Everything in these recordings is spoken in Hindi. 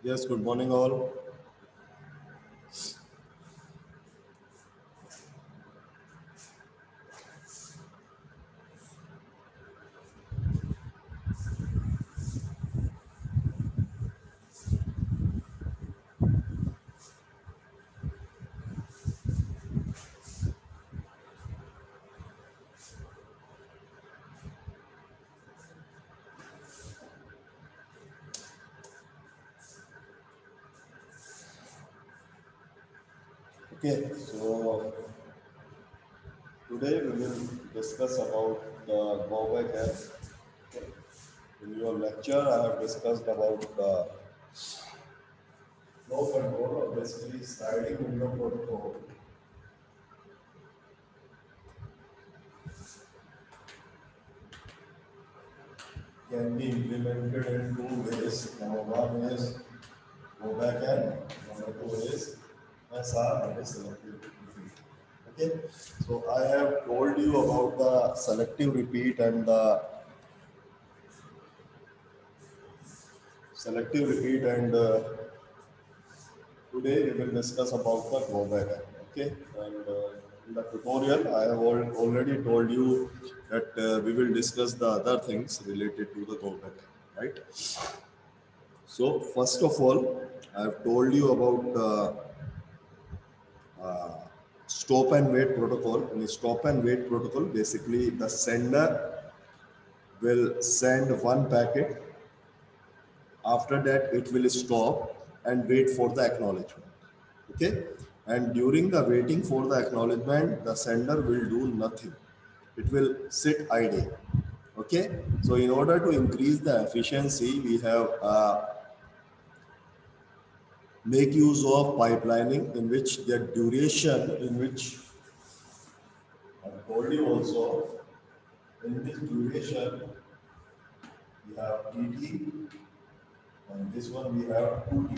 Yes, good morning all. Okay, so today we will discuss about the Bowback app. Okay. In your lecture, I have discussed about the flow control or basically sliding window protocol can be implemented in two ways. Number one is Bowback app. Number two is SR, that is selective repeat. Okay, so I have told you about the selective repeat and the selective repeat and today we will discuss about the go back app. Okay, and in the tutorial I have already told you that we will discuss the other things related to the go back app, right? So first of all, I have told you about stop and wait protocol. In the stop and wait protocol, basically the sender will send one packet. After that, it will stop and wait for the acknowledgement. Okay, and during the waiting for the acknowledgement, the sender will do nothing. It will sit idle. Okay, so in order to increase the efficiency, we have make use of pipelining, in which the duration, in which I told you also, in this duration we have tt, and this one we have 2t.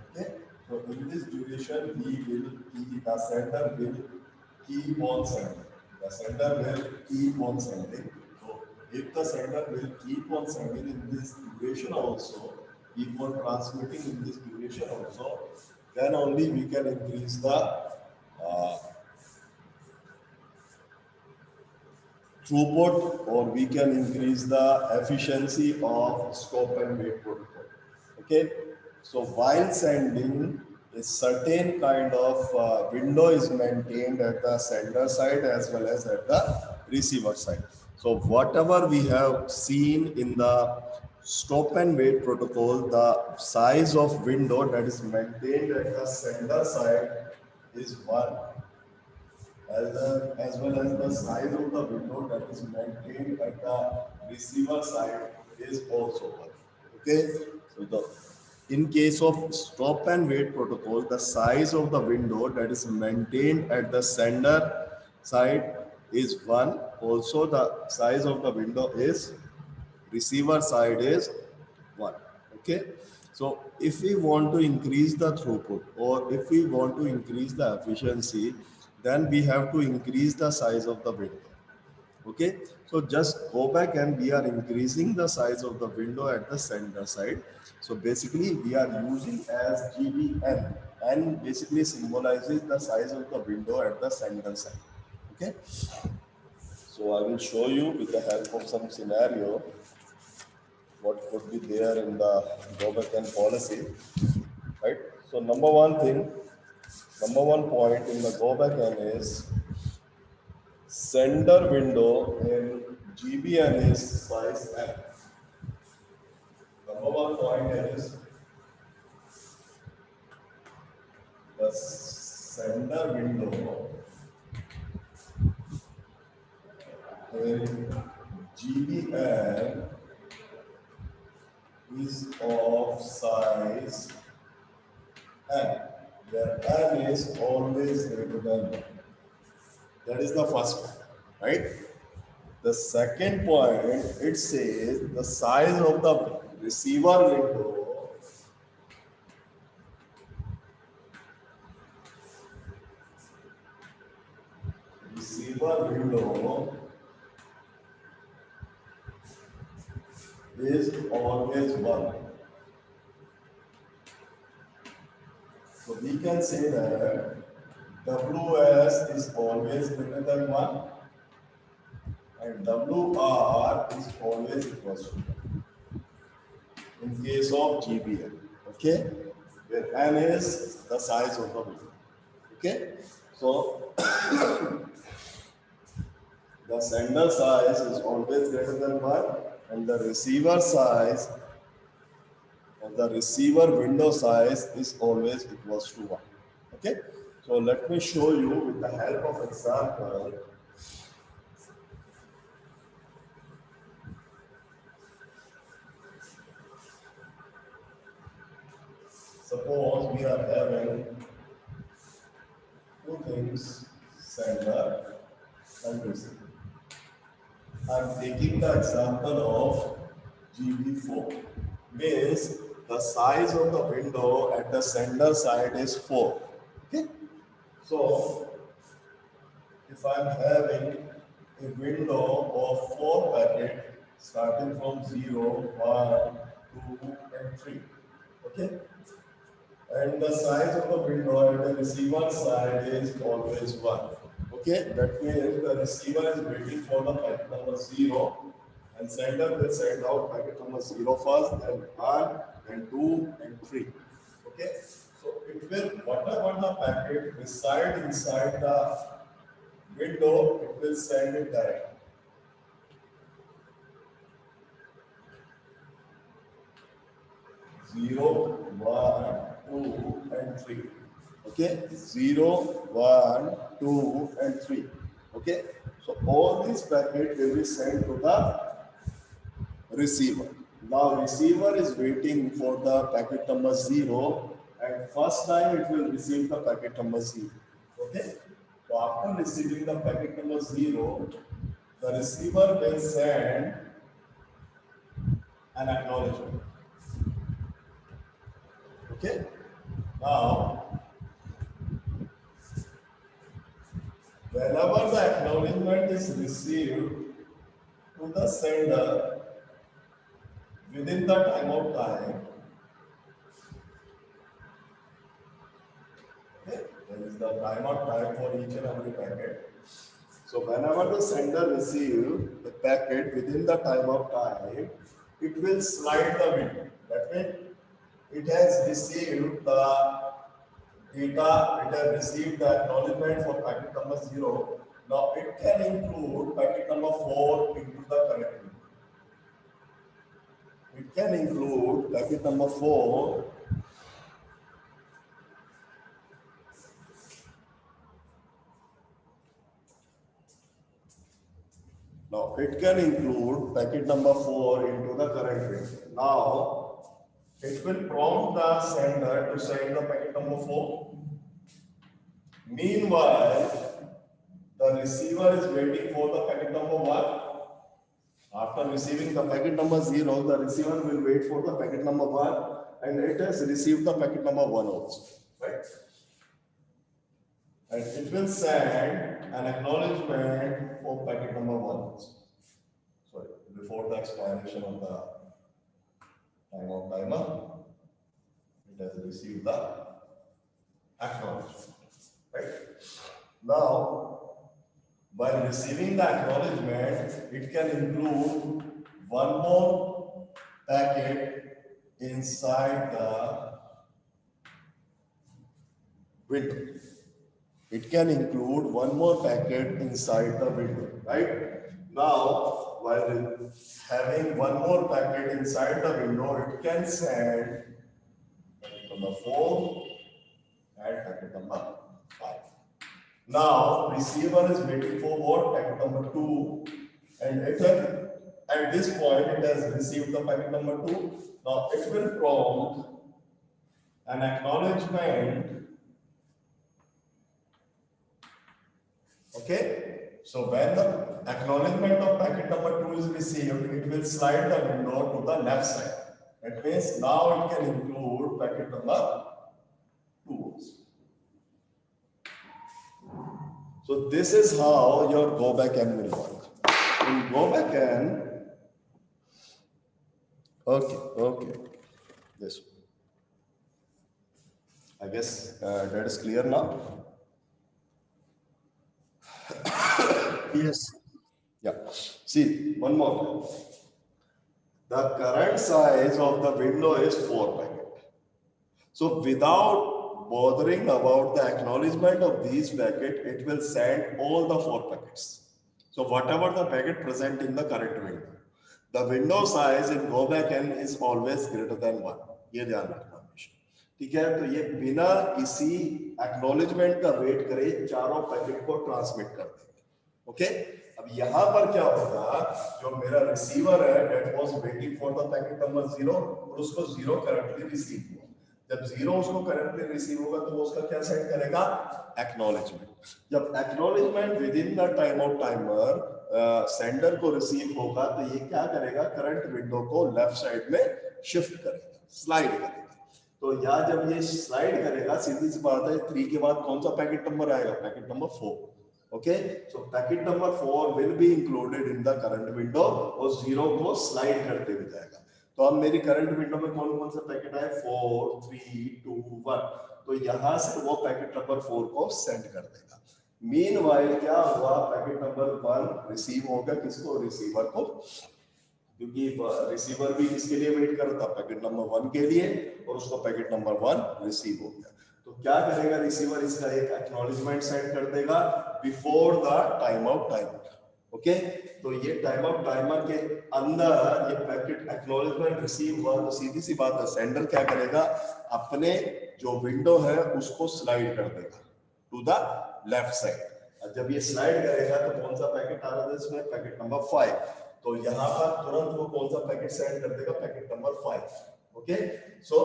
Okay, so in this duration we will keep, the sender will keep on sending. The sender will keep on sending. So if the sender will keep on sending in this duration also, keep on transmitting in this duration also, then only we can increase the throughput, or we can increase the efficiency of stop and wait protocol. Okay, so while sending, a certain kind of window is maintained at the sender side as well as at the receiver side. So whatever we have seen in the stop and wait protocol, the size of window that is maintained at the sender side is 1, as well as the size of the window that is maintained at the receiver side is also 1. Okay, so in case of stop and wait protocol, the size of the window that is maintained at the sender side is 1. Also, the size of the window is receiver side is 1. Okay, so if we want to increase the throughput, or if we want to increase the efficiency, then we have to increase the size of the window. Okay, so just go back and we are increasing the size of the window at the center side. So basically we are using as GBN, and basically symbolizes the size of the window at the center side. Okay, so I will show you with the help of some scenario what could be there in the go back and policy, right? So number one point in the go back N is sender window in GBN is size M. Number one point is the sender window in GBN is of size N, where N is always greater than 1. That is the first one, right? The second point, it says the size of the receiver window is always 1. So we can say that WS is always greater than 1 and WR is always equals to 1 in case of GBM. Okay? Where M is the size of the window. Okay? So the sender size is always greater than 1 and the receiver size or the receiver window size is always equals to 1. Okay? So let me show you with the help of example. Suppose we are having two things, sender and receiver. I am taking the example of GB4. Means the size of the window at the sender side is 4. Okay? So if I am having a window of 4 packets starting from 0, 1, 2, and 3. Okay? And the size of the window at the receiver side is always 1. Okay, that means the receiver is waiting for the packet number 0 and sender will send out packet number 0 first, then 1, then 2, and 3. Okay, so it will, whatever the packet reside inside the window, it will send it directly. 0, 1, 2, and 3. Okay, 0, 1, 2, and 3. Okay, so all these packets will be sent to the receiver. Now receiver is waiting for the packet number 0 and first time it will receive the packet number 0. Okay, so after receiving the packet number 0, the receiver will send an acknowledgement. Okay, now whenever the acknowledgement is received to the sender within the timeout time, okay, there is the timeout time for each and every packet. So whenever the sender receives the packet within the timeout time, it will slide the window. That means it has received the data, it has received the acknowledgement for packet number 0. Now it can include packet number 4 into the correct window. It can include packet number 4 Now it can include packet number 4 into the current window. Now it will prompt the sender to send the packet number 4. Meanwhile, the receiver is waiting for the packet number 1. After receiving the packet number 0, the receiver will wait for the packet number 1 and it has received the packet number 1 also. Right? And it will send an acknowledgement for packet number 1 also. Sorry, before the expiration of the timer, it has received the acknowledgement. Right? Now, while receiving the acknowledgement, it can include one more packet inside the window. It can include one more packet inside the window, right? Now, while having one more packet inside the window, it can send packet number 4 and packet number 5. Now, receiver is waiting for what? Packet number 2, and at this point, it has received the packet number 2. Now, it will prompt an acknowledgement. Okay, so when the acknowledgement of packet number 2 is received, it will slide the window to the left side. That means now it can include packet number 2. So this is how your go back N will work. In go back N, okay, this one. I guess that is clear now. Yes. Yeah. See, one more time. The current size of the window is 4 packet. So without bothering about the acknowledgement of these packet, it will send all the 4 packets. So whatever the packet present in the current window, the window size in go back n is always greater than 1. ये ध्यान रखना हमेशा. ठीक है, तो ये बिना किसी एक्नॉलेजमेंट का वेट करे चारों पैकेट को ट्रांसमिट कर देंगे. ओके, अब यहां पर क्या होगा, जो मेरा रिसीवर है that was waiting for the packet number 0 और उसको 0 करंटली रिसीव हुआ. जब 0 उसको करंटली रिसीव होगा तो वो उसका क्या सेंड करेगा, एक्नॉलेजमेंट. जब acknowledgement with in the time out timer sender को रिसीव होगा तो ये क्या करेगा, करंट विंडो को लेफ्ट साइड में शिफ्ट करेगा, स्लाइड करेगा. तो यहाँ जब ये स्लाइड करेगा, सीधी सी बात है 3 के बाद कौन सा पैकेट नंबर आएगा, packet number 4. Okay, so packet number 4 will be included in the current window और 0 को स्लाइड करते हुए जाएगा. तो अब मेरी करंट विंडो में कौन कौन सा पैकेट आए, 4 3 2 1. तो यहां से वो पैकेट नंबर 4 को सेंड कर देगा. मीनवाइल क्या हुआ, पैकेट नंबर 1 रिसीव होगा, किसको, रिसीवर को, क्योंकि रिसीवर भी किसके लिए वेट कर रहा था, पैकेट नंबर 1 के लिए, और उसको पैकेट नंबर 1 रिसीव हो गया. तो क्या करेगा रिसीवर, इसका एक एक्नॉलेजमेंट सेंड कर देगा before the time out timer. Okay, तो ये टाइम आउट टाइमर के अंदर ये पैकेट एक्नॉलेजमेंट रिसीव हुआ तो सीधी सी बात है, सेंडर क्या करेगा, अपने जो विंडो है उसको स्लाइड कर देगा टू द लेफ्ट साइड. जब ये स्लाइड करेगा तो कौन सा पैकेट आ रहा है इसमें, पैकेट नंबर 5. तो यहाँ पर तुरंत वो कौन सा पैकेट सेंड कर देगा, पैकेट नंबर 5. ओके, सो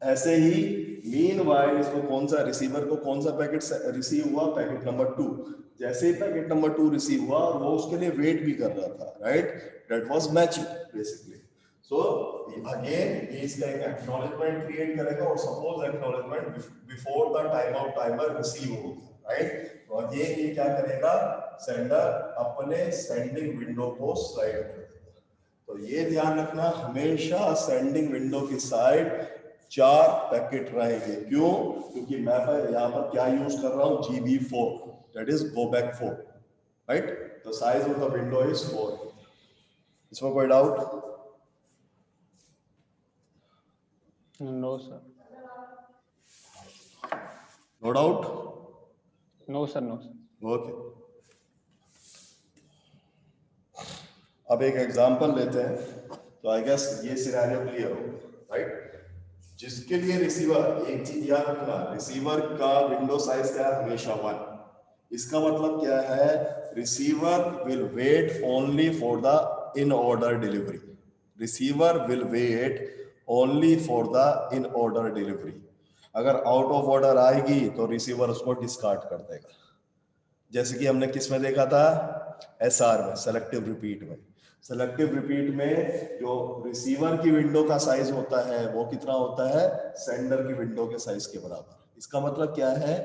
ऐसे ही मीनवाइल इसको कौन सा, रिसीवर को कौन सा पैकेट रिसीव हुआ, पैकेट नंबर 2. जैसे ही पैकेट नंबर 2 रिसीव हुआ और वो उसके लिए वेट भी कर रहा था, right, that was matching basically. So again ये इसका एक एक्नॉलेजमेंट क्रिएट करेगा और suppose acknowledgement before the time out timer receive हो गया, राइट. तो अगेन ये क्या करेगा, सेंडर अपने सेंडिंग विंडो को स्लाइड कर देगा. तो ये ध्यान रखना, हमेशा सेंडिंग विंडो की साइड 4 पैकेट रहेंगे. क्यों, क्योंकि मैं यहाँ पर क्या यूज कर रहा हूँ, GB4, that is go back 4, right. तो size of the window is 4. इसमें कोई doubt? No sir. No doubt? No sir, no sir. Okay, अब एक एग्जांपल लेते हैं. तो आई गेस ये सिनेरियो क्लियर होगा, राइट. जिसके लिए रिसीवर, एक चीज याद रखना, रिसीवर का विंडो साइज क्या है, हमेशा 1. इसका मतलब क्या है, receiver will wait only for the in order delivery. Receiver will wait only for the in order delivery. अगर आउट ऑफ ऑर्डर आएगी तो रिसीवर उसको डिस्कार्ड कर देगा. जैसे कि हमने किस में देखा था, SR में, सेलेक्टिव रिपीट में. सेलेक्टिव रिपीट में जो रिसीवर की विंडो का साइज होता है वो कितना होता है, सेंडर की विंडो के साइज के बराबर. इसका मतलब क्या है,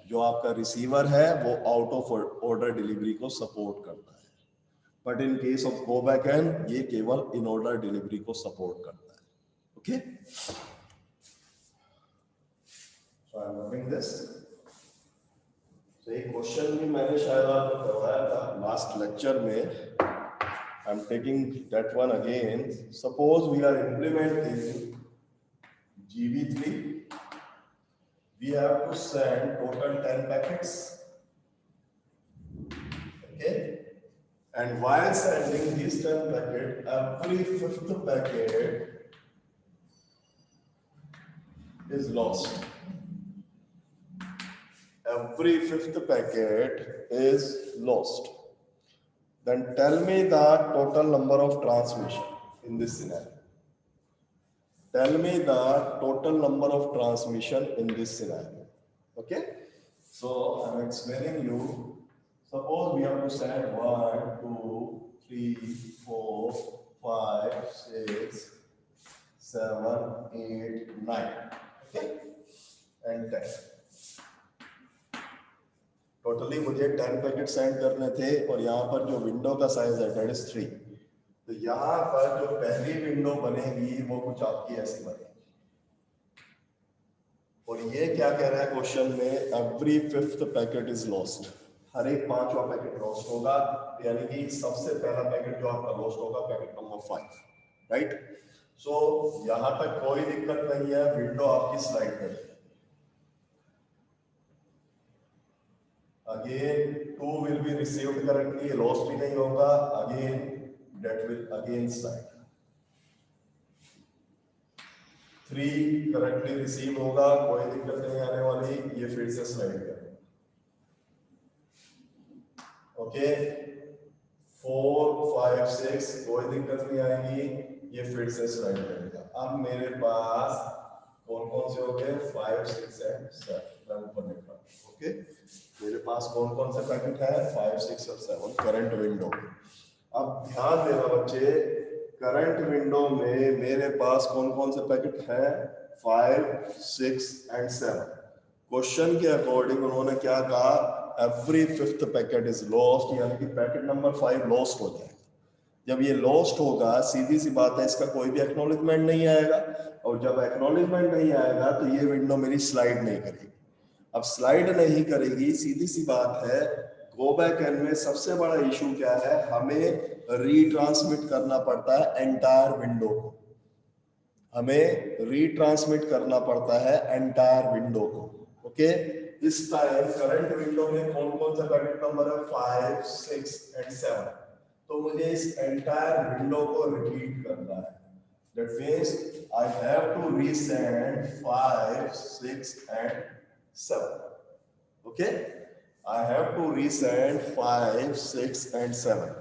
जो आपका रिसीवर है वो आउट ऑफ ऑर्डर डिलीवरी को सपोर्ट करता है, but in case of go back N ये केवल इन ऑर्डर डिलीवरी को सपोर्ट करता है. Okay, so I am learning this. तो एक क्वेश्चन भी मैंने शायद आपको करवाया था लास्ट लेक्चर में. I'm taking that one again. Suppose we are implementing GB3. We have to send total 10 packets. Okay. And while sending these 10 packets, every 5th packet is lost. Every 5th packet is lost. Then tell me the total number of transmission in this scenario. Tell me the total number of transmission in this scenario. Okay, so I'm explaining you. Suppose we have to send 1 2 3 4 5 6 7 8 9, okay, and 10. Totally मुझे 10 पैकेट सेंड करने थे और यहाँ पर जो विंडो का साइज है दैट इज 3. तो यहाँ पर जो पहली विंडो बनेगी वो कुछ आपकी ऐसी बनेगी. और ये क्या कह रहा है क्वेश्चन में, every fifth packet is lost, हर एक पांचवा पैकेट लॉस्ट होगा, यानी कि सबसे पहला पैकेट जो आपका लॉस्ट होगा पैकेट नंबर 5, राइट। सो यहां तक कोई दिक्कत नहीं है, विंडो आपकी स्लाइड कर, again 2 will be received correctly, lost भी नहीं होगा, again that will again slide, 3 correctly receive होगा, कोई दिक्कत नहीं आने वाली, ये फिर से स्लाइड करेगा, ओके। 4 5 6 कोई दिक्कत नहीं आएगी, ये फिर से स्लाइड करेगा। अब मेरे पास कौन कौन से हो गए, 5 6 एंड 7, ऊपर लिख रहा हूं, ओके। मेरे पास कौन कौन से पैकेट है, 5 6 और 7 करंट विंडो। अब ध्यान देना बच्चे, करंट विंडो में मेरे पास कौन कौन से पैकेट हैं, 5 6 एंड 7। क्वेश्चन के अकॉर्डिंग उन्होंने क्या कहा, every fifth packet is lost, यानी कि पैकेट नंबर 5 लॉस्ट हो जाएगा। जब ये लॉस्ट होगा, सीधी सी बात है, इसका कोई भी एक्नॉलेजमेंट नहीं आएगा, और जब एक्नॉलेजमेंट नहीं आएगा तो ये विंडो मेरी स्लाइड नहीं करेगी। अब स्लाइड नहीं करेगी, सीधी सी बात है, गो बैक एन में सबसे बड़ा इशू क्या है, हमें रीट्रांसमिट करना पड़ता है एंटायर विंडो को, हमें रीट्रांसमिट करना पड़ता है एंटायर विंडो को, ओके। इस टाइम करंट विंडो में कौन कौन सा पैकेट नंबर है, 5 6 एंड 7, तो मुझे इस एंटायर विंडो को रिपीट करना है, that means I have to resend 5 6 and 7, okay. I have to resend 5 6 and 7।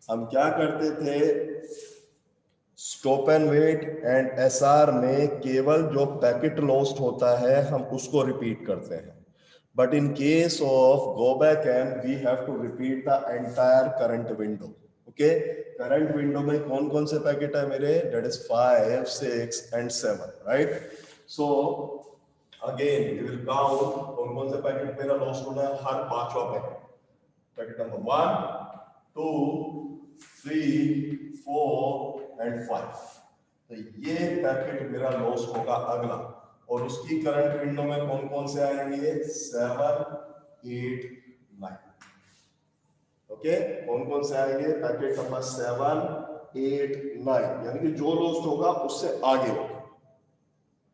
हम क्या करते थे, stop and wait and SR में केवल जो पैकेट लॉस्ट होता है हम उसको रिपीट करते हैं, but in case of go back and we have to repeat the entire current window, okay. Current window में कौन कौन से पैकेट है मेरे, that is 5 6 and 7, right. So again we will count कौन कौन से पैकेट मेरा लॉस्ट होना है, हर पांचवा पैकेट, पैकेट नंबर 1 2 3 4 एंड 5, तो ये पैकेट मेरा लॉस होगा अगला, और उसकी करंट विंडो में कौन कौन से आएंगे, 7 8 9, ओके। कौन कौन से आएंगे, पैकेट नंबर 7 8 9, यानी कि जो लॉस्ट होगा उससे आगे होगा,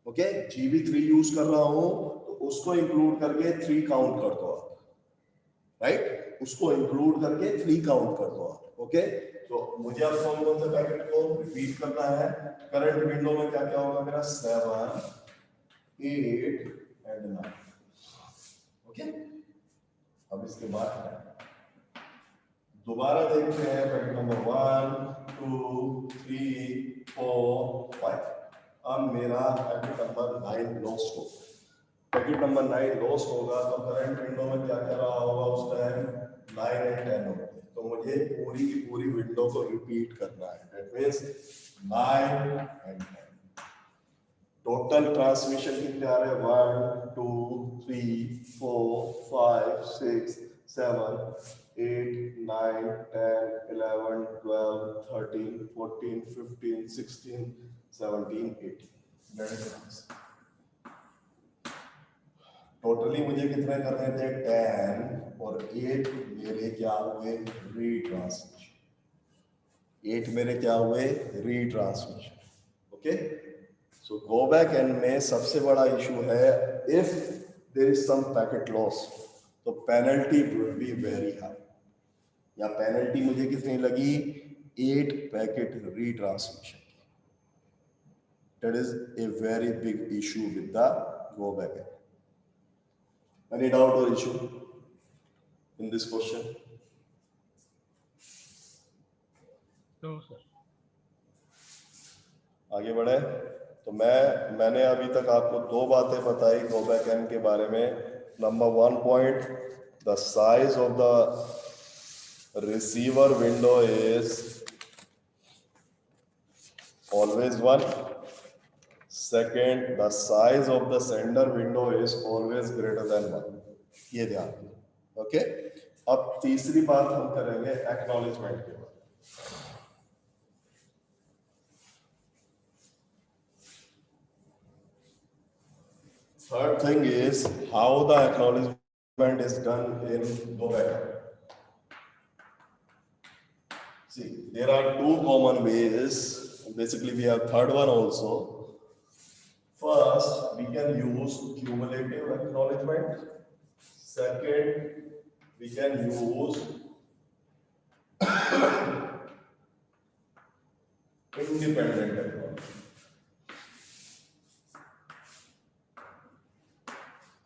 ओके। GB3 यूज कर रहा हूं तो उसको इंक्लूड करके 3 काउंट कर दो आप, राइट, उसको इंक्लूड करके 3 काउंट कर दो आप, ओके। तो मुझे अब कौन कौन से पैकेट को रिपीट करना है, करंट विंडो में क्या क्या होगा मेरा, 7 8 एंड 9, ओके। अब इसके बाद दोबारा देखते हैं, पैकेट नंबर 1 2 3 4 5। अब मेरा पैकेट नंबर 9 लॉस्ट हो, पैकेट नंबर 9 लॉस्ट होगा तो करंट विंडो में क्या क्या रहा होगा उस टाइम, 9 एंड 10 होगा, तो मुझे पूरी की पूरी विंडो को रिपीट करना है, that means 9 and 10। Total transmission कितने आ रहे हैं, 1 2 3 4 5 6 7 8 9 10 11 12 13 14 15 16 17 18, दैट इज टोटली मुझे कितने करने थे, 10, और 8 मेरे क्या हुए, रीट्रांसमिशन, 8 मेरे क्या हुए, retransmission, okay. So go back N में सबसे बड़ा इशू है, if there is some packet loss तो penalty would be very high, या पेनल्टी मुझे कितनी लगी, 8 packet retransmission, that is a very big issue with the go back N. Any doubt or issue in this question? No, sir. आगे बढ़े तो मैंने अभी तक आपको 2 बातें बताई गो बैक एन के बारे में। Number 1 point, the size of the receiver window is always 1। Second, the size of the sender window is always greater than 1, ये ध्यान रखिए, ओके। अब तीसरी बात हम करेंगे एक्नॉलेजमेंट के बारे में। Third thing is how the acknowledgement is done in go backup. See, there are two common ways. Basically, we have third one also. First, we can use cumulative acknowledgement. Second, we can use independent acknowledgement.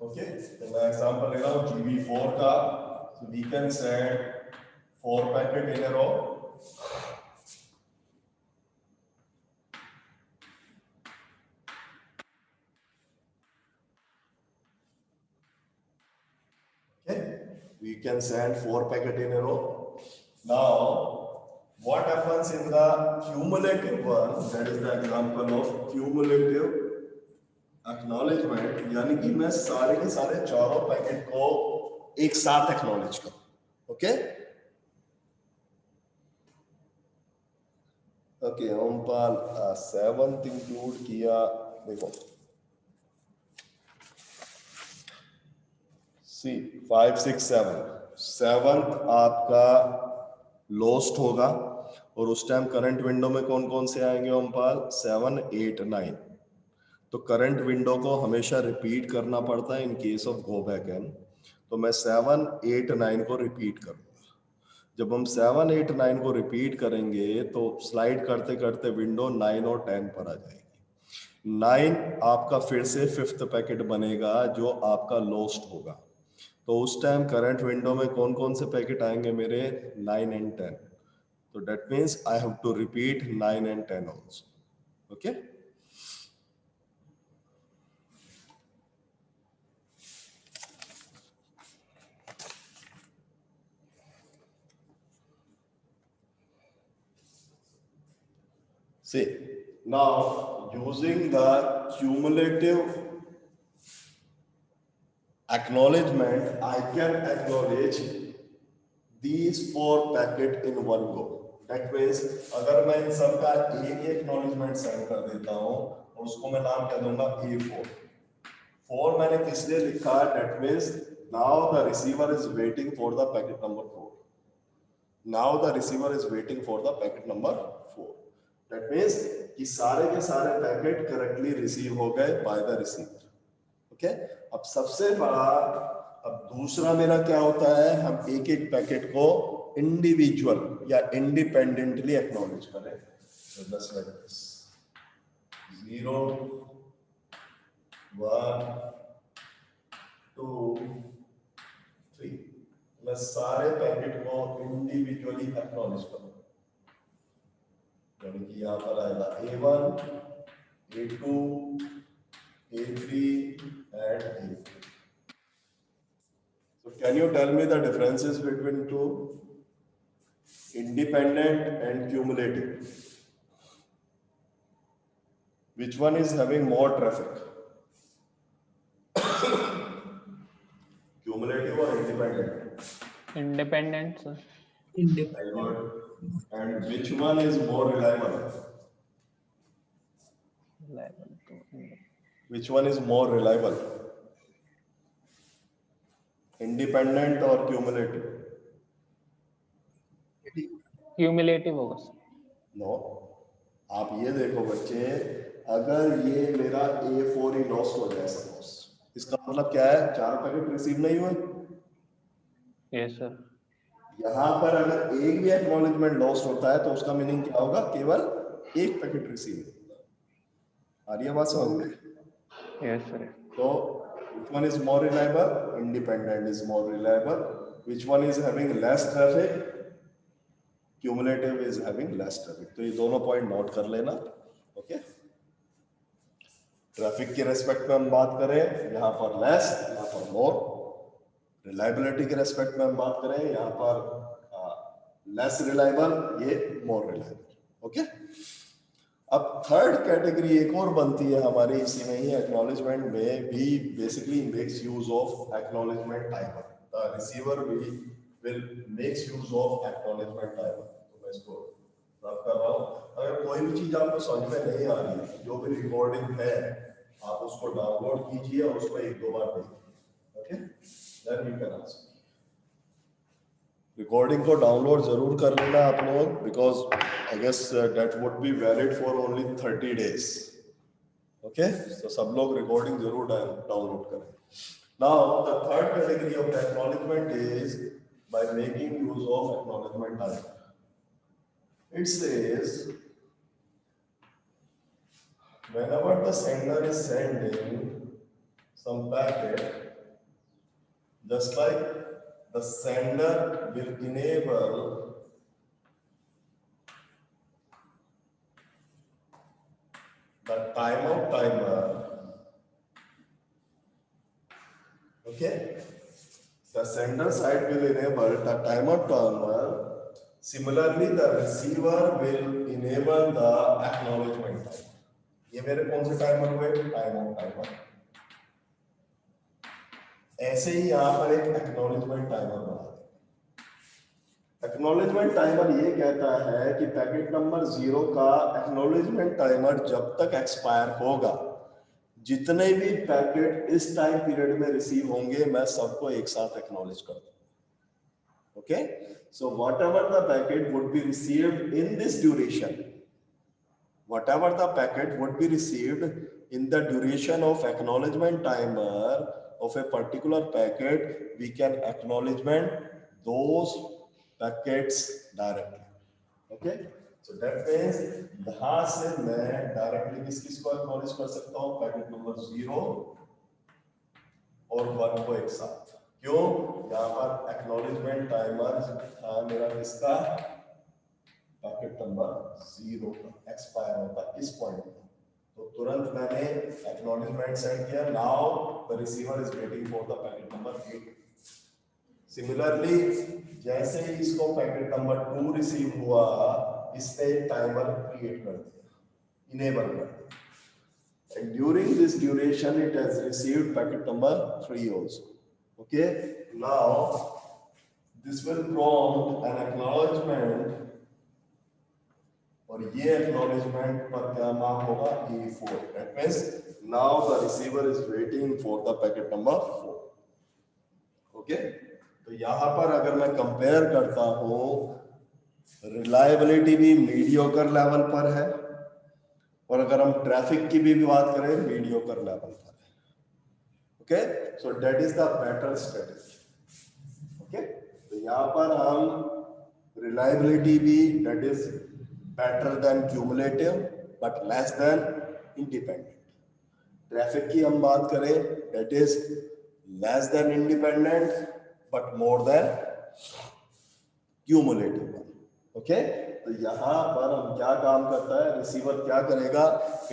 Okay, तो मैं example ले रहा हूँ GB4 का. So we can send 4 packet in a row. Okay, we can send 4 packet in a row. Now, what happens in the cumulative one? That is the example of cumulative acknowledgement. यानी कि मैं सारे के सारे चारों पैकेट को एक साथ acknowledge करूं. Okay? Okay, Ompal 7th include किया. देखो. See, 5, 6, 7. 7th आपका lost होगा और उस टाइम करंट विंडो में कौन कौन से आएंगे ओमपाल? 7, 8, 9. तो करंट विंडो को हमेशा रिपीट करना पड़ता है in case of go back N. तो मैं 7, 8, 9 को रिपीट करूंगा. जब हम 7, 8, 9 को रिपीट करेंगे तो स्लाइड करते करते विंडो 9 और 10 पर आ जाएगी. 9 आपका फिर से 5th पैकेट बनेगा जो आपका लॉस्ट होगा. तो उस टाइम करंट विंडो में कौन कौन से पैकेट आएंगे मेरे? 9 and 10. तो that means I have to repeat 9 and 10 also. Okay, see, now using the cumulative acknowledgement, I can acknowledge these 4 packet in one go. That means अगर मैं इन सब का एक acknowledgement सेंड कर देता हूँ और उसको मैं नाम क्या दूंगा? A4. 4 मैंने किस लिए लिखा? That means now the receiver is waiting for the packet number 4. Now the receiver is waiting for the packet number 4. That means कि सारे के सारे पैकेट करेक्टली रिसीव हो गए बाय द रिसीवर. ओके, अब सबसे बड़ा, अब दूसरा मेरा क्या होता है? हम एक एक पैकेट को इंडिविजुअल या इंडिपेंडेंटली एक्नॉलेज करें. So just like this, 0, 1, 2, 3. मैं सारे पैकेट को इंडिविजुअली एक्नॉलेज करूं. यानी कि यहाँ पर आएगा A1, A2, A3 and A4. So can you tell me the differences between two? Independent and cumulative. Which one is having more traffic? Cumulative or independent? Independent, sir. Independent. And which one is more reliable? Which one is more reliable? Independent or cumulative? Cumulative होगा sir. No. आप ये देखो बच्चे, अगर ये मेरा A4 ही लॉस्ट हो जाए सपोज, इसका मतलब क्या है? 4 पैकेट रिसीव नहीं हुए. Yes sir. यहाँ पर अगर एक भी एक्नॉलेजमेंट लॉस्ट होता है तो उसका मीनिंग क्या होगा? केवल एक पैकेट रिसीव होगा. आ रही है बात समझ में? Yes sir. So which one is more reliable? Independent is more reliable. Which one is having less traffic? Cumulative is having less traffic. तो ये दोनों पॉइंट नोट कर लेना. ओके, ट्रैफिक के रेस्पेक्ट में हम बात करें, यहाँ पर लेस, यहाँ पर मोर. रिलायबिलिटी के रेस्पेक्ट में हम बात करें, यहाँ पर लेस रिलायबल, ये मोर रिलायबल. ओके, अब थर्ड कैटेगरी एक और बनती है हमारी इसी में ही, एक्नॉलेजमेंट में भी basically makes use of acknowledgement timer. The receiver will makes use of acknowledgement timer. तो मैं इसको रब कर रहा हूँ. अगर कोई भी चीज आपको समझ में नहीं आ रही है, जो भी रिकॉर्डिंग है आप उसको डाउनलोड कीजिए और उसको एक दो बार देखिए, okay, then you can ask. Recording को डाउनलोड जरूर कर लेना आप लोग, because I guess that would be valid for only 30 days, okay. तो सब लोग रिकॉर्डिंग जरूर डाउनलोड करें। Now the third category of acknowledgement is by making use of acknowledgement timer. It says whenever the sender is sending some packet, just like the sender will enable the timeout timer, okay, the sender side will enable the timeout timer. Similarly, the receiver will enable the acknowledgement timer. ये मेरे कौन से टाइमर हुए? Time out timer. ऐसे ही यहां पर एक एक्नॉलेजमेंट टाइमर बना दें। एक्नॉलेजमेंट टाइमर ये कहता है कि पैकेट नंबर 0 का एक्नॉलेजमेंट टाइमर जब तक एक्सपायर होगा, जितने भी पैकेट इस टाइम पीरियड में रिसीव होंगे मैं सबको एक साथ एक्नॉलेज कर दूंगा, okay. So whatever the packet would be received in this duration, whatever the packet would be received in the duration of acknowledgement timer of a particular packet, we can acknowledgement those packets directly, okay। So that means यहाँ से मैं directly किसको acknowledge कर सकता हूँ? पैकेट नंबर 0 और 1 को एक साथ। क्यों? यहाँ पर acknowledgement timer था मेरा किसका? पैकेट नंबर 0 का एक्सपायर होता इस पॉइंट पर, तो तुरंत मैंने एक्नॉलेजमेंट सेंड किया। Now the receiver is waiting for the packet number 8। Similarly जैसे ही इसको पैकेट नंबर 2 रिसीव हुआ, इसने टाइमर क्रिएट कर दिया, इनेबल कर दिया, and during this duration it has received packet number 3 also, okay. Now this will prompt N acknowledgement, और ये एक्नॉलेजमेंट पर क्या मार्क होगा? E4। That means now the receiver is waiting for the packet number 4, okay. तो यहां पर अगर मैं कंपेयर करता हूं, रिलायबिलिटी भी मीडियोकर लेवल पर है, और अगर हम ट्रैफिक की भी बात करें मीडियोकर लेवल पर है, okay. So that is the better strategy, okay. तो यहां पर हम रिलायबिलिटी भी that is better than cumulative but less than independent। Traffic की हम बात करें, that is less than independent but more than cumulative, okay। तो यहाँ पर हम क्या काम करता है, रिसीवर क्या करेगा?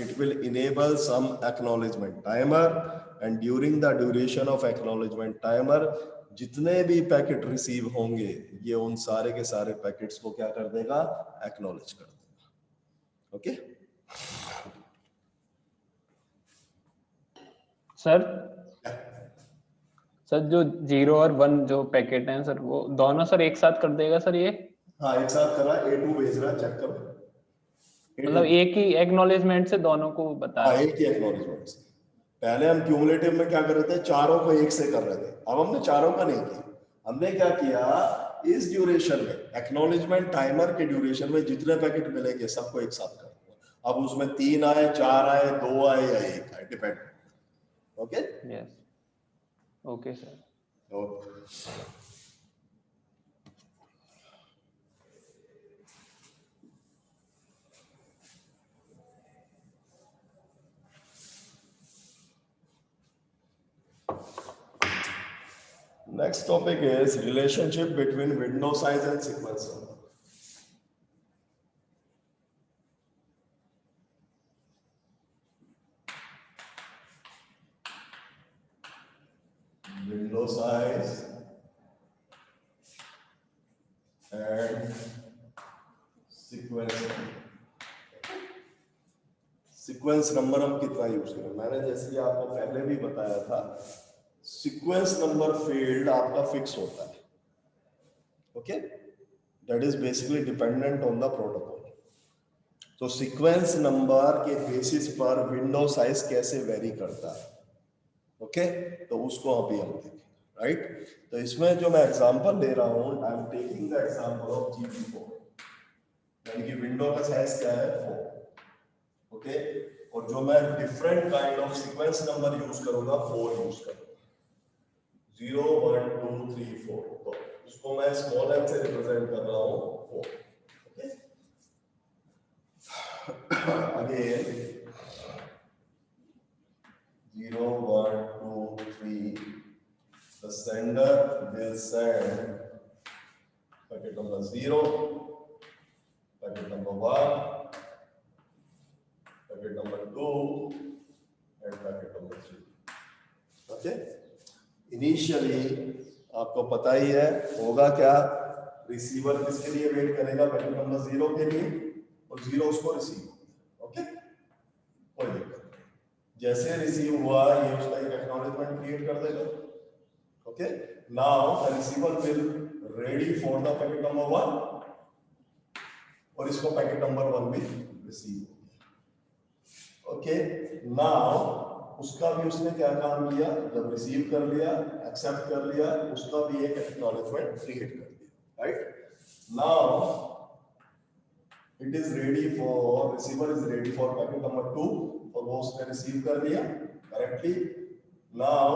It will enable some acknowledgement timer and during the duration of acknowledgement timer जितने भी पैकेट रिसीव होंगे, ये उन सारे के सारे पैकेट्स को क्या कर देगा? एक्नॉलेज कर देगा, ओके। सर सर जो 0 और 1 जो पैकेट हैं सर, वो दोनों सर एक साथ कर देगा सर ये? हाँ एक साथ कर रहा है, A2 भेज रहा है, चेक करो। मतलब एक ही एक्नॉलेजमेंट से दोनों को बता रहा है? एक ही एक्नॉलेजमेंट से। पहले हम क्यूमुलेटिव में क्या कर रहे थे? चारों को एक से कर रहे थे, अब हमने चारों का नहीं किया। हमने क्या किया, इस ड्यूरेशन में एक्नॉलेजमेंट टाइमर के ड्यूरेशन में जितने पैकेट मिलेंगे सबको एक साथ कर दिया। अब उसमें 3 आए, 4 आए, 2 आए या 1 आए, depend, okay. Yes, okay sir. Next topic is relationship between window size and sequence number. Window size and sequence number. Sequence number हम कितना यूज करें? मैंने जैसे आपको पहले भी बताया था, सीक्वेंस नंबर फील्ड आपका फिक्स होता है, okay. That is basically dependent on the protocol. तो सीक्वेंस नंबर के बेसिस पर विंडो साइज कैसे वेरी करता है, ओके तो उसको अभी हम देखें, राइट। तो इसमें जो मैं एग्जांपल ले रहा हूं, I am taking the example of GP4, यानी कि विंडो का साइज क्या है 4, ओके। और जो मैं different kind of sequence number use करूंगा 4 यूज करूंगा, 0 1 2 3 4, तो उसको मैं स्मॉल m से रिप्रेजेंट कर रहा हूं 4, okay. Again, 0 1 2 3, the sender will send packet number 0, packet number 1, packet number 2 and packet number 3, okay। Initially आपको पता ही है होगा क्या, रिसीवर किसके लिए वेट करेगा, पैकेट नंबर 0 के लिए, और 0 उसको रिसीव, ओके। कोई दिक्कत नहीं, जैसे रिसीव हुआ ये उसका एक एक्नॉलेजमेंट क्रिएट कर देगा, okay. Now the receiver will ready for the packet number 1, और इसको पैकेट नंबर 1 भी रिसीव हो गया, ओके। नाउ उसका भी उसने क्या काम किया, जब रिसीव कर लिया, एक्सेप्ट कर लिया, उसका भी एक एक्नॉलेजमेंट क्रिएट कर दिया, right. Now it is ready for, receiver is ready for packet number 2, और वो उसने रिसीव कर लिया करेक्टली। नाउ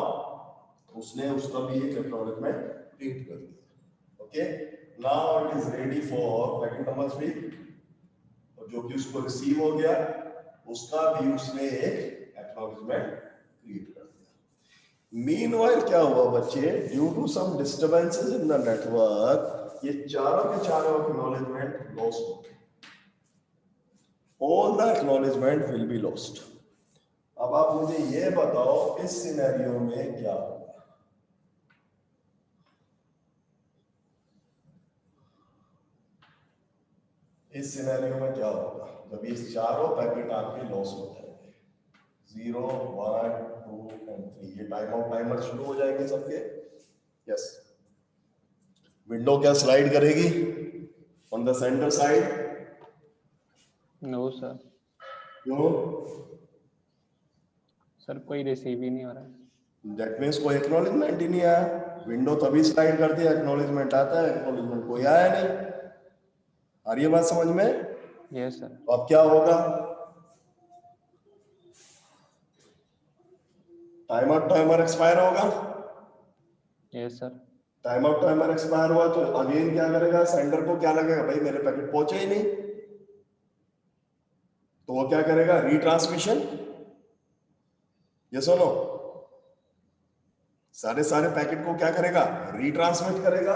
उसने उसका भी एक एक्नॉलेजमेंट क्रिएट कर दिया, okay. Now it is ready for packet number 3, और जो कि उसको रिसीव हो गया उसका भी उसने एक एक्नॉलेजमेंट क्रिएट कर दिया। मीनवाइल क्या हुआ बच्चे, due to some disturbances in the network, ये चारों के चारों एक्नॉलेजमेंट लॉस हो गए, all the acknowledgement will be lost। अब आप मुझे ये बताओ इस सिनेरियो में क्या होगा, इस सिनेरियो में क्या होगा जब ये चारों पैकेट आपके लॉस हो जाएंगे, 0 1 2 and 3, ये टाइम आउट टाइमर शुरू हो जाएंगे सबके, यस। विंडो क्या स्लाइड करेगी on the centre side, no sir. क्यों सर कोई रिसीव ही नहीं हो रहा है। दैट मीन्स कोई एक्नॉलेजमेंट ही नहीं आया, विंडो तभी स्लाइड करती है, एक्नॉलेजमेंट आता है, एक्नॉलेजमेंट कोई आया नहीं। आ रही है बात समझ में? Yes sir. तो अब क्या होगा, टाइमर एक्सपायर होगा, यस सर। टाइमर एक्सपायर हुआ तो अगेन क्या करेगा, सेंडर को क्या लगेगा, भाई मेरे पैकेट पहुंचे ही नहीं, तो वो क्या करेगा, रीट्रांसमिशन, ये सुनो, सारे पैकेट को क्या करेगा, रीट्रांसमिट करेगा।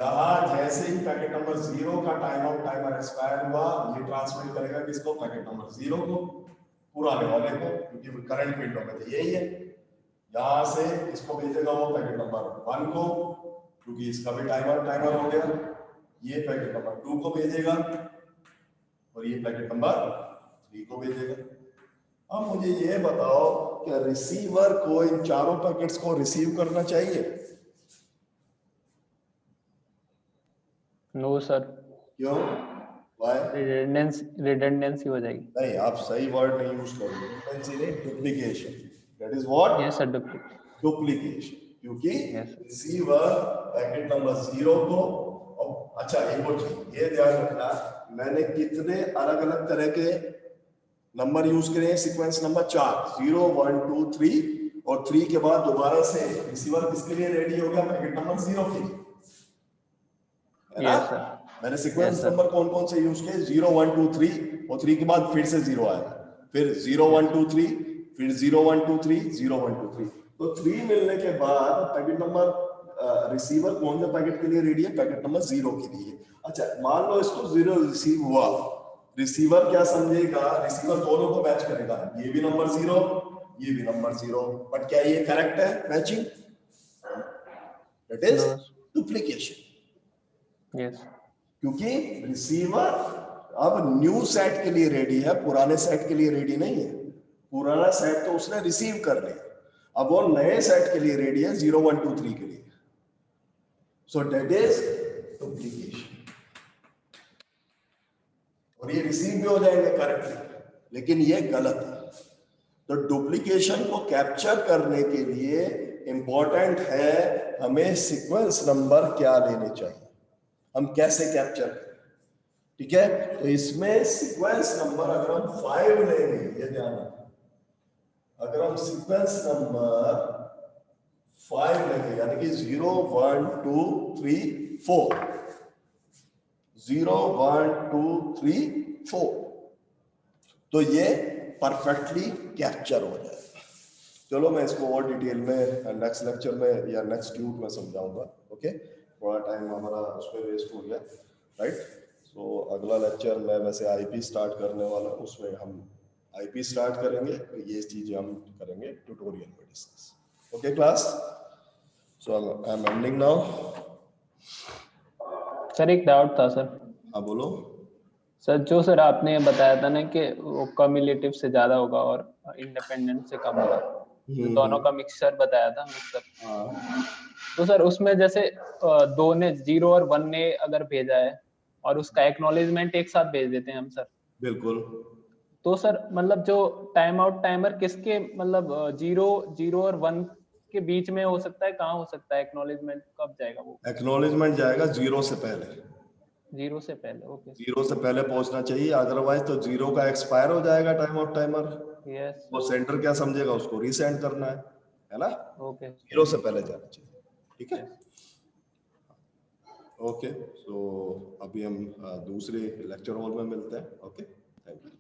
यहां जैसे ही पैकेट नंबर 0 का टाइमर एक्सपायर हुआ, ये ट्रांसमिट करेगा किसको, पैकेट नंबर 0 को, पुराने वाले को, क्योंकि करंट विंडो में तो यही है। यहां से इसको भेजेगा वो पैकेट नंबर 1 को, क्योंकि इसका भी टाइमर हो गया, ये पैकेट नंबर 2 को भेजेगा, और ये पैकेट नंबर 3 को भेजेगा। अब मुझे ये बताओ कि रिसीवर को इन चारों पैकेट्स को रिसीव करना चाहिए? No sir. क्यों, व्हाई? रिडंडेंसी हो जाएगी। नहीं, आप सही वर्ड नहीं यूज करोगे, रिडंडेंसी नहीं, duplication, that is what, yes sir, duplication, क्योंकि Yes, sir. Receiver packet number 0 को, अच्छा एक और चीज ये ध्यान रखना, मैंने कितने अलग अलग तरह के नंबर यूज करे, सीक्वेंस नंबर 4, 0 1 2 3, और 3 के बाद दोबारा से रिसीवर किसके लिए रेडी हो गया, पैकेट नंबर 0 के लिए, है ना? Yes, sir. मैंने सीक्वेंस Yes, sir. नंबर कौन कौन से यूज किए, 0 1 2 3, और 3 के बाद फिर से 0 आया, फिर 0 1 2 3, फिर 0 1 2 3, 0 1 2 3, तो 3 मिलने के बाद पैकेट नंबर रिसीवर कौन से पैकेट के लिए रेडी है, पैकेट नंबर 0 के लिए। अच्छा मान लो इसको 0 रिसीव हुआ, रिसीवर क्या समझेगा, रिसीवर दोनों को मैच करेगा, ये भी नंबर 0, ये भी नंबर 0, बट क्या ये करेक्ट है matching? That is duplication. Yes, क्योंकि रिसीवर अब न्यू सेट के लिए रेडी है, पुराने सेट के लिए रेडी नहीं है। पुराना सेट तो उसने रिसीव कर लिया, अब वो नए सेट के लिए रेडी है, 0 1 2 3 के लिए। So that is duplication. और ये रिसीव भी हो जाएंगे करेक्टली, लेकिन ये गलत है। तो डुप्लीकेशन को कैप्चर करने के लिए इंपॉर्टेंट है हमें सीक्वेंस नंबर क्या लेने चाहिए, हम कैसे कैप्चर करें, ठीक है। तो इसमें सीक्वेंस नंबर अगर हम 5 लेंगे, ये ध्यान रखना, अगर हम सीक्वेंस नंबर 5 लेंगे यानी कि 0 1 2 3 4, 0 1 2 3 4, तो ये परफेक्टली कैप्चर हो जाएगा। चलो मैं इसको और डिटेल में नेक्स्ट लेक्चर में या नेक्स्ट ट्यूट में समझाऊंगा। ओके, थोड़ा टाइम हमारा उसमें वेस्ट हो गया, राइट। सो अगला लेक्चर मैं वैसे आईपी स्टार्ट करने वाला हूं, उसमें हम आईपी स्टार्ट करेंगे, तो ये चीजें हम करेंगे ट्यूटोरियल में discuss. Okay class, so I am ending now. Sir एक डाउट था सर। हाँ बोलो। सर जो सर आपने बताया था ना कि वो कम्युलेटिव से ज्यादा होगा और इंडिपेंडेंट से कम होगा, जो दोनों का मिक्सचर बताया था मिक्सचर, हाँ तो सर उसमें जैसे दो ने 0 और 1 ने अगर भेजा है और उसका एक्नॉलेजमेंट एक साथ भेज देते हैं हम सर, बिल्कुल। तो सर मतलब जो टाइम आउट टाइमर किसके मतलब 0 और 1 के बीच में हो सकता है, कहाँ हो सकता है एक्नॉलेजमेंट, कब जाएगा वो? एक्नॉलेजमेंट जाएगा 0 से पहले, 0 से पहले, ओके। 0 से पहले पहुंचना चाहिए, अदरवाइज तो 0 का एक्सपायर हो जाएगा टाइम ऑफ टाइमर। यस वो सेंटर क्या समझेगा, उसको रीसेंड करना है ना। ओके 0 से पहले जाना चाहिए, ठीक है। यस। ओके, सो अभी हम दूसरे लेक्चर हॉल में मिलते हैं। Okay, thank you.